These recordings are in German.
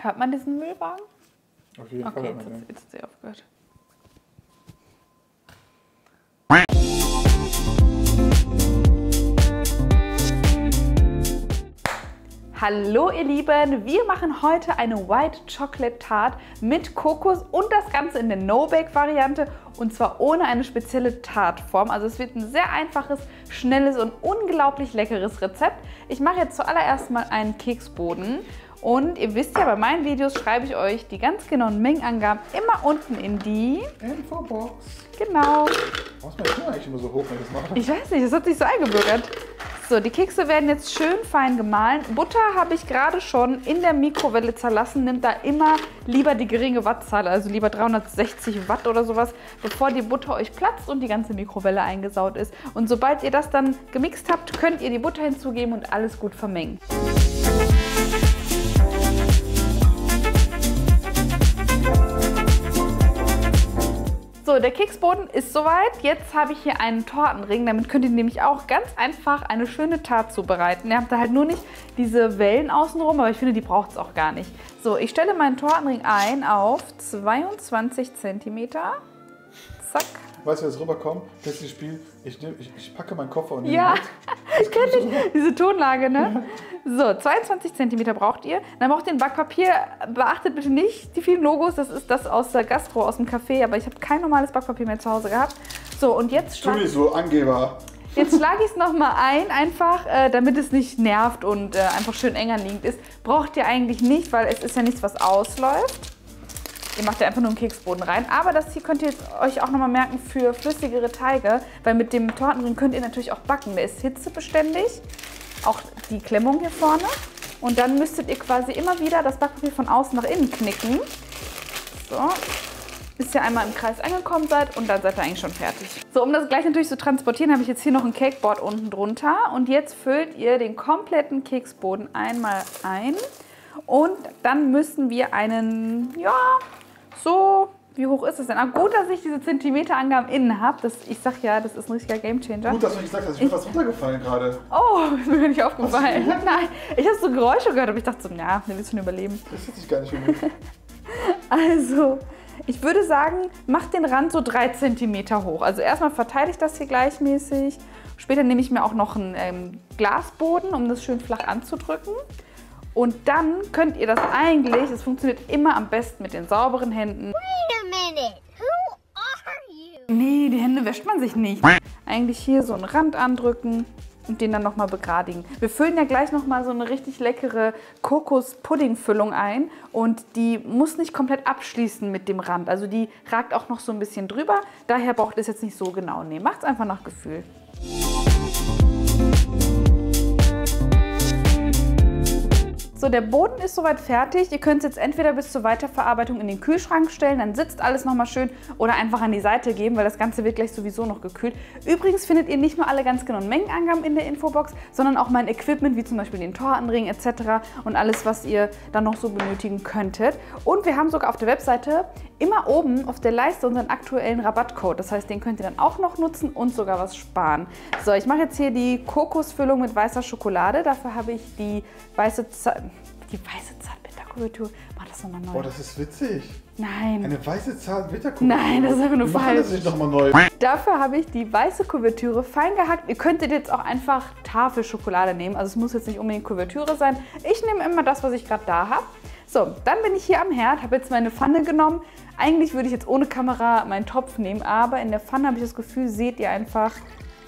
Hört man diesen Müllwagen? Auf jeden Fall. Okay, jetzt hat sie aufgehört. Hallo ihr Lieben, wir machen heute eine White Chocolate Tart mit Kokos und das Ganze in der No-Bake-Variante und zwar ohne eine spezielle Tartform. Also es wird ein sehr einfaches, schnelles und unglaublich leckeres Rezept. Ich mache jetzt zuallererst mal einen Keksboden und ihr wisst ja, bei meinen Videos schreibe ich euch die ganz genauen Mengenangaben immer unten in die Infobox. Genau. Warum ist mein Finger eigentlich immer so hoch, wenn ich das mache? Ich weiß nicht, das hat sich so eingebürgert. So, die Kekse werden jetzt schön fein gemahlen. Butter habe ich gerade schon in der Mikrowelle zerlassen. Nehmt da immer lieber die geringe Wattzahl, also lieber 360 Watt oder sowas, bevor die Butter euch platzt und die ganze Mikrowelle eingesaut ist. Und sobald ihr das dann gemixt habt, könnt ihr die Butter hinzugeben und alles gut vermengen. So, der Keksboden ist soweit. Jetzt habe ich hier einen Tortenring. Damit könnt ihr nämlich auch ganz einfach eine schöne Tart zubereiten. Ihr habt da halt nur nicht diese Wellen außenrum, aber ich finde, die braucht es auch gar nicht. So, ich stelle meinen Tortenring ein auf 22 cm. Zack. Weißt du, wie das rüberkommt? Letztes Spiel, ich packe meinen Koffer und ja, ich kenne diese Tonlage, ne? Ja. So, 22 cm braucht ihr. Dann braucht ihr ein Backpapier. Beachtet bitte nicht die vielen Logos, das ist das aus der Gastro, aus dem Café, aber ich habe kein normales Backpapier mehr zu Hause gehabt. So, und jetzt tu nicht so, Angeber. Jetzt schlage ich es nochmal ein, einfach, damit es nicht nervt und einfach schön eng anliegend ist. Braucht ihr eigentlich nicht, weil es ist ja nichts, was ausläuft. Ihr macht ja einfach nur einen Keksboden rein. Aber das hier könnt ihr euch auch nochmal merken für flüssigere Teige, weil mit dem Tortenring könnt ihr natürlich auch backen. Der ist hitzebeständig, auch die Klemmung hier vorne. Und dann müsstet ihr quasi immer wieder das Backpapier von außen nach innen knicken. So, bis ihr einmal im Kreis angekommen seid und dann seid ihr eigentlich schon fertig. So, um das gleich natürlich zu transportieren, habe ich jetzt hier noch ein Cakeboard unten drunter. Und jetzt füllt ihr den kompletten Keksboden einmal ein. Und dann müssen wir einen, ja, so, wie hoch ist es denn? Aber gut, dass ich diese Zentimeterangaben innen habe. Ich sag ja, das ist ein richtiger Gamechanger. Gut, dass du nicht sagst, ich bin fast runtergefallen gerade. Oh, ist mir gar nicht aufgefallen. Nein, ich habe so Geräusche gehört, aber ich dachte so, ja, wir willst schon überleben. Das hört sich gar nicht so gut. Also, ich würde sagen, macht den Rand so 3 cm hoch. Also erstmal verteile ich das hier gleichmäßig. Später nehme ich mir auch noch einen Glasboden, um das schön flach anzudrücken. Und dann könnt ihr das eigentlich, es funktioniert immer am besten mit den sauberen Händen. Wait a minute, who are you? Nee, die Hände wäscht man sich nicht. Eigentlich hier so einen Rand andrücken und den dann nochmal begradigen. Wir füllen ja gleich nochmal so eine richtig leckere Kokos-Pudding-Füllung ein. Und die muss nicht komplett abschließen mit dem Rand. Also die ragt auch noch so ein bisschen drüber. Daher braucht ihr es jetzt nicht so genau nehmen. Macht es einfach nach Gefühl. So, der Boden ist soweit fertig. Ihr könnt es jetzt entweder bis zur Weiterverarbeitung in den Kühlschrank stellen, dann sitzt alles nochmal schön, oder einfach an die Seite geben, weil das Ganze wird gleich sowieso noch gekühlt. Übrigens findet ihr nicht nur alle ganz genauen Mengenangaben in der Infobox, sondern auch mein Equipment, wie zum Beispiel den Tortenring etc. und alles, was ihr dann noch so benötigen könntet. Und wir haben sogar auf der Webseite immer oben auf der Leiste unseren aktuellen Rabattcode. Das heißt, den könnt ihr dann auch noch nutzen und sogar was sparen. So, ich mache jetzt hier die Kokosfüllung mit weißer Schokolade. Dafür habe ich die weiße Zartbitterkuvertur. Mach das nochmal neu. Boah, das ist witzig. Nein. Eine weiße Zartbitterkuvertur. Nein, das ist einfach nur falsch. falsch. Das nicht nochmal neu. Dafür habe ich die weiße Kuvertüre fein gehackt. Ihr könntet jetzt auch einfach Tafelschokolade nehmen. Also es muss jetzt nicht unbedingt Kuvertüre sein. Ich nehme immer das, was ich gerade da habe. So, dann bin ich hier am Herd, habe jetzt meine Pfanne genommen. Eigentlich würde ich jetzt ohne Kamera meinen Topf nehmen, aber in der Pfanne habe ich das Gefühl, seht ihr einfach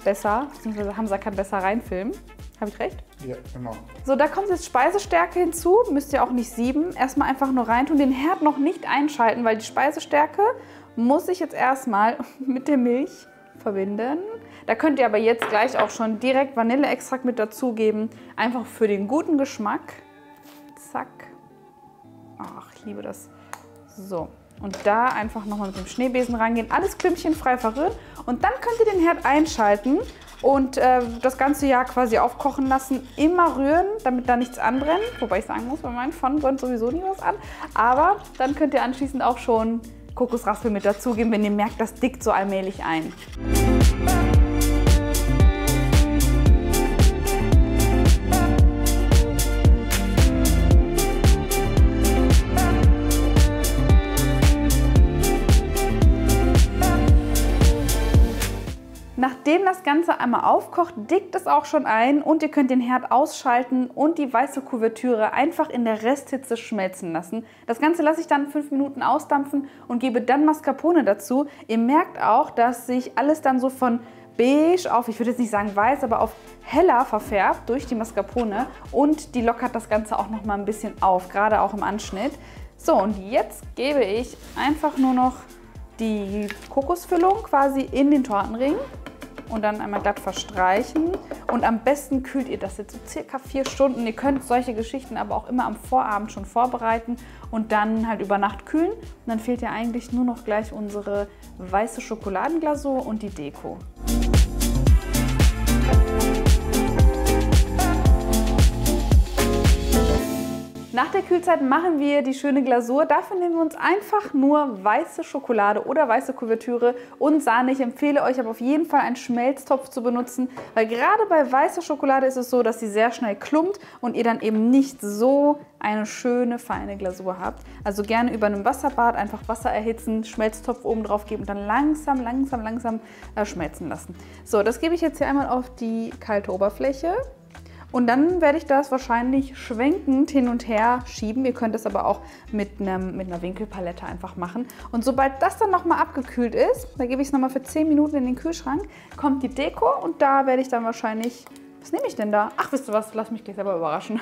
besser. Beziehungsweise Hamza kann besser reinfilmen. Habe ich recht? Ja, genau. So, da kommt jetzt Speisestärke hinzu. Müsst ihr auch nicht sieben. Erstmal einfach nur reintun. Den Herd noch nicht einschalten, weil die Speisestärke muss ich jetzt erstmal mit der Milch verbinden. Da könnt ihr aber jetzt gleich auch schon direkt Vanilleextrakt mit dazugeben. Einfach für den guten Geschmack. Zack. Ach, ich liebe das. So. Und da einfach nochmal mit dem Schneebesen rangehen. Alles klümpchenfrei verrühren. Und dann könnt ihr den Herd einschalten und das ganze Jahr quasi aufkochen lassen. Immer rühren, damit da nichts anbrennt. Wobei ich sagen muss, bei meinen Pfannen brennt sowieso nie was an. Aber dann könnt ihr anschließend auch schon Kokosraspel mit dazugeben, wenn ihr merkt, das dickt so allmählich ein. Nachdem das Ganze einmal aufkocht, dickt es auch schon ein und ihr könnt den Herd ausschalten und die weiße Kuvertüre einfach in der Resthitze schmelzen lassen. Das Ganze lasse ich dann 5 Minuten ausdampfen und gebe dann Mascarpone dazu. Ihr merkt auch, dass sich alles dann so von beige auf, ich würde jetzt nicht sagen weiß, aber auf heller verfärbt durch die Mascarpone und die lockert das Ganze auch noch mal ein bisschen auf, gerade auch im Anschnitt. So, und jetzt gebe ich einfach nur noch die Kokosfüllung quasi in den Tortenring und dann einmal glatt verstreichen. Und am besten kühlt ihr das jetzt so circa 4 Stunden. Ihr könnt solche Geschichten aber auch immer am Vorabend schon vorbereiten und dann halt über Nacht kühlen. Und dann fehlt ja eigentlich nur noch gleich unsere weiße Schokoladenglasur und die Deko. Nach der Kühlzeit machen wir die schöne Glasur. Dafür nehmen wir uns einfach nur weiße Schokolade oder weiße Kuvertüre und Sahne. Ich empfehle euch aber auf jeden Fall einen Schmelztopf zu benutzen, weil gerade bei weißer Schokolade ist es so, dass sie sehr schnell klumpt und ihr dann eben nicht so eine schöne, feine Glasur habt. Also gerne über einem Wasserbad einfach Wasser erhitzen, Schmelztopf oben drauf geben und dann langsam schmelzen lassen. So, das gebe ich jetzt hier einmal auf die kalte Oberfläche. Und dann werde ich das wahrscheinlich schwenkend hin und her schieben. Ihr könnt es aber auch mit einer Winkelpalette einfach machen. Und sobald das dann nochmal abgekühlt ist, da gebe ich es nochmal für 10 Minuten in den Kühlschrank, kommt die Deko und da werde ich dann wahrscheinlich, was nehme ich denn da? Ach, wisst ihr was, lasst mich gleich selber überraschen.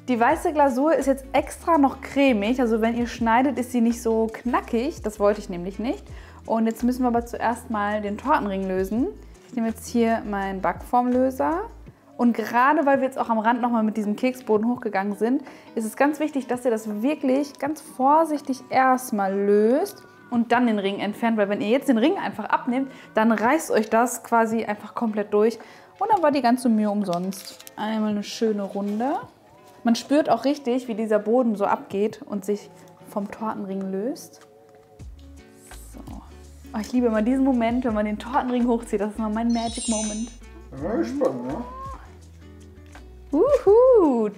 Die weiße Glasur ist jetzt extra noch cremig, also wenn ihr schneidet, ist sie nicht so knackig. Das wollte ich nämlich nicht. Und jetzt müssen wir aber zuerst mal den Tortenring lösen. Ich nehme jetzt hier meinen Backformlöser. Und gerade weil wir jetzt auch am Rand nochmal mit diesem Keksboden hochgegangen sind, ist es ganz wichtig, dass ihr das wirklich ganz vorsichtig erstmal löst und dann den Ring entfernt. Weil wenn ihr jetzt den Ring einfach abnehmt, dann reißt euch das quasi einfach komplett durch. Und dann war die ganze Mühe umsonst. Einmal eine schöne Runde. Man spürt auch richtig, wie dieser Boden so abgeht und sich vom Tortenring löst. Oh, ich liebe immer diesen Moment, wenn man den Tortenring hochzieht. Das ist immer mein Magic Moment. Ja, spannend, ne?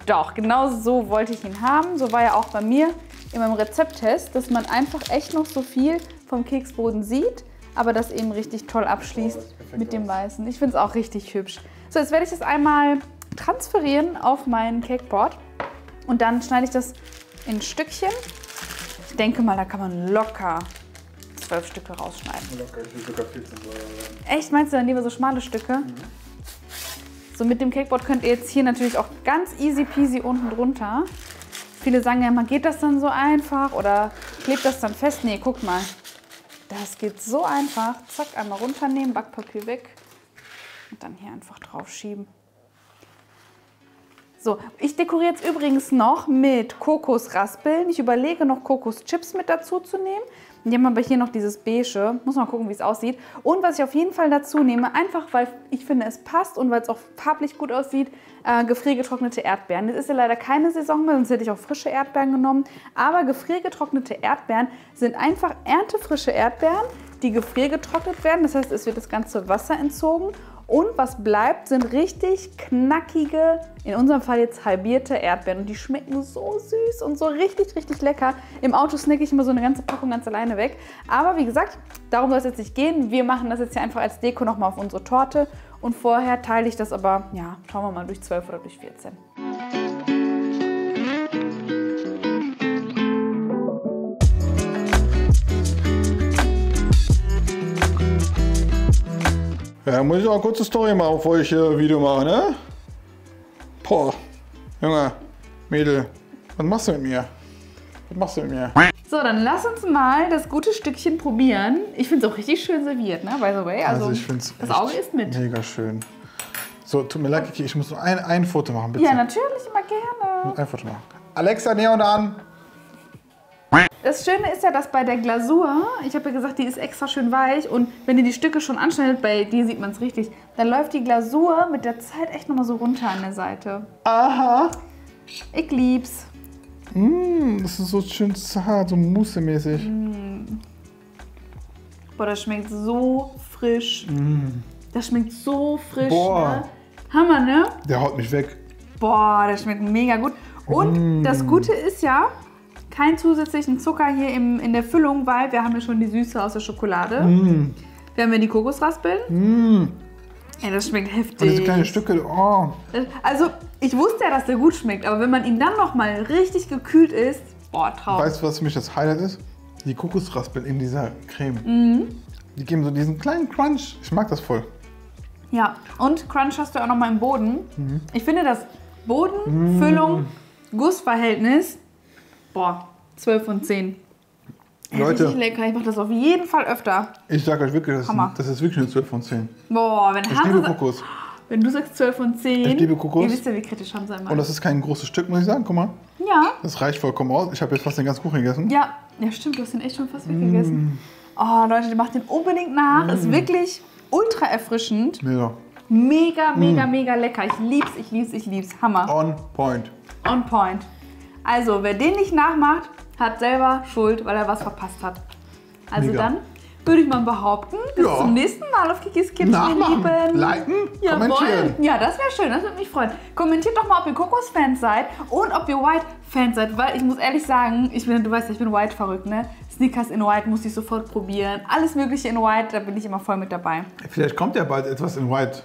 Doch, genau so wollte ich ihn haben. So war er auch bei mir in meinem Rezepttest, dass man einfach echt noch so viel vom Keksboden sieht, aber das eben richtig toll abschließt mit dem Weißen. Ich finde es auch richtig hübsch. So, jetzt werde ich das einmal transferieren auf mein Cakeboard und dann schneide ich das in Stückchen. Ich denke mal, da kann man locker 12 Stücke rausschneiden. Locker, ich will sogar 14 sein. Echt? Meinst du dann lieber so schmale Stücke? Mhm. So, mit dem Cakeboard könnt ihr jetzt hier natürlich auch ganz easy peasy unten drunter. Viele sagen ja immer, geht das dann so einfach oder klebt das dann fest? Nee, guckt mal. Das geht so einfach. Zack, einmal runternehmen, Backpapier weg und dann hier einfach drauf schieben. So, ich dekoriere jetzt übrigens noch mit Kokosraspeln. Ich überlege noch Kokoschips mit dazu zu nehmen. Die haben aber hier noch dieses Beige. Muss mal gucken, wie es aussieht. Und was ich auf jeden Fall dazu nehme, einfach weil ich finde, es passt und weil es auch farblich gut aussieht, gefriergetrocknete Erdbeeren. Das ist ja leider keine Saison mehr, sonst hätte ich auch frische Erdbeeren genommen. Aber gefriergetrocknete Erdbeeren sind einfach erntefrische Erdbeeren, die gefriergetrocknet werden. Das heißt, es wird das ganze Wasser entzogen. Und was bleibt, sind richtig knackige, in unserem Fall jetzt halbierte Erdbeeren. Und die schmecken so süß und so richtig, richtig lecker. Im Auto snacke ich immer so eine ganze Packung ganz alleine weg. Aber wie gesagt, darum soll es jetzt nicht gehen. Wir machen das jetzt hier einfach als Deko nochmal auf unsere Torte. Und vorher teile ich das aber, ja, schauen wir mal, durch 12 oder durch 14. Ja, muss ich auch eine kurze Story machen, bevor ich hier Video mache, ne? Boah, Junge, Mädel, was machst du mit mir? Was machst du mit mir? So, dann lass uns mal das gute Stückchen probieren. Ich finde es auch richtig schön serviert, ne? By the way. Also ich find's das Auge ist mit. Mega schön. So, tut mir leid, Kiki, ich muss nur ein Foto machen, bitte. Ja, natürlich, immer gerne. Ein Foto machen. Alexa, Neon an! Das Schöne ist ja, dass bei der Glasur, ich habe ja gesagt, die ist extra schön weich und wenn ihr die Stücke schon anschneidet, bei dir sieht man es richtig, dann läuft die Glasur mit der Zeit echt nochmal so runter an der Seite. Aha! Ich lieb's. Das ist so schön zart, so musemäßig. Boah, das schmeckt so frisch. Das schmeckt so frisch. Boah. Ne? Hammer, ne? Der haut mich weg. Boah, das schmeckt mega gut. Und das Gute ist ja, keinen zusätzlichen Zucker hier in der Füllung, weil wir haben ja schon die Süße aus der Schokolade. Wir haben ja die Kokosraspeln. Ja, das schmeckt heftig. Und diese kleinen Stücke, oh. Also, ich wusste ja, dass der gut schmeckt, aber wenn man ihn dann noch mal richtig gekühlt isst, boah, Traum. Weißt du, was für mich das Highlight ist? Die Kokosraspeln in dieser Creme. Die geben so diesen kleinen Crunch. Ich mag das voll. Ja, und Crunch hast du auch noch mal im Boden. Ich finde das Boden, Füllung, Gussverhältnis, boah, 12 von 10. Leute, Richtig lecker, ich mache das auf jeden Fall öfter. ich sage euch wirklich, Hammer. das ist wirklich eine 12 von 10. Boah, wenn Ich liebe Kokos. Wenn du sagst 12 von 10, Ich liebe Kokos. ihr wisst ja, wie kritisch Hamza immer Und das ist kein großes Stück, muss ich sagen. Guck mal, Ja, das reicht vollkommen aus. Ich habe jetzt fast den ganzen Kuchen gegessen. ja, stimmt, du hast den echt schon fast weggegessen. Oh, Leute, macht den unbedingt nach. Ist wirklich ultra erfrischend. Mega. Mega, mega, mega lecker. Ich lieb's, ich lieb's, ich lieb's. Hammer. On point. On point. Also, wer den nicht nachmacht, hat selber Schuld, weil er was verpasst hat. Also Mega. dann würde ich mal behaupten, bis Ja. zum nächsten Mal auf Kikis Kitchen, ihr Nachmachen, Lieben. liken, Jawohl. kommentieren. Ja, das wäre schön, das würde mich freuen. Kommentiert doch mal, ob ihr Kokos-Fans seid und ob ihr White-Fans seid, weil ich muss ehrlich sagen, du weißt ja, ich bin White verrückt, ne? Snickers in White muss ich sofort probieren. Alles mögliche in White, da bin ich immer voll mit dabei. Vielleicht kommt ja bald etwas in White.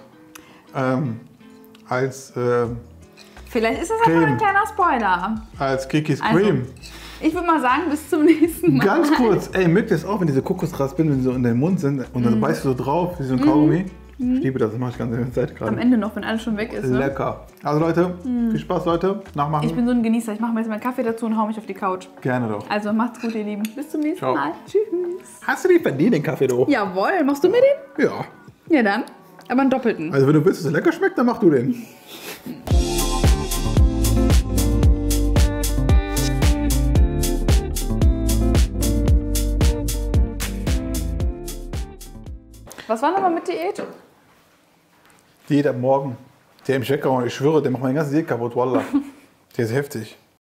Vielleicht ist das Creme. einfach ein kleiner Spoiler. Als Kikis Also, Cream. Ich würde mal sagen, bis zum nächsten Mal. Ganz kurz, ey, mögt ihr es auch, wenn diese Kokosraspeln, wenn sie so in den Mund sind und dann beißt du so drauf, wie so ein Kaugummi? Ich liebe das mache ich ganz in der Zeit Am gerade. Ende noch, wenn alles schon weg ist. Ne? Lecker. Also Leute, viel Spaß, Leute. Nachmachen. Ich bin so ein Genießer. Ich mache mir jetzt meinen Kaffee dazu und hau mich auf die Couch. Gerne doch. Also macht's gut, ihr Lieben. Bis zum nächsten Ciao. Mal. Tschüss. Hast du den verdient, den Kaffee, du? Jawohl. Machst du mir den? Ja. Ja, dann. Aber einen doppelten. Also wenn du willst, dass es lecker schmeckt, dann mach du den. Was war nochmal mit Diät? Diät ab morgen. Der hat mich weggehauen. Ich schwöre, der macht meine ganze Diät kaputt, wallah. Der ist heftig.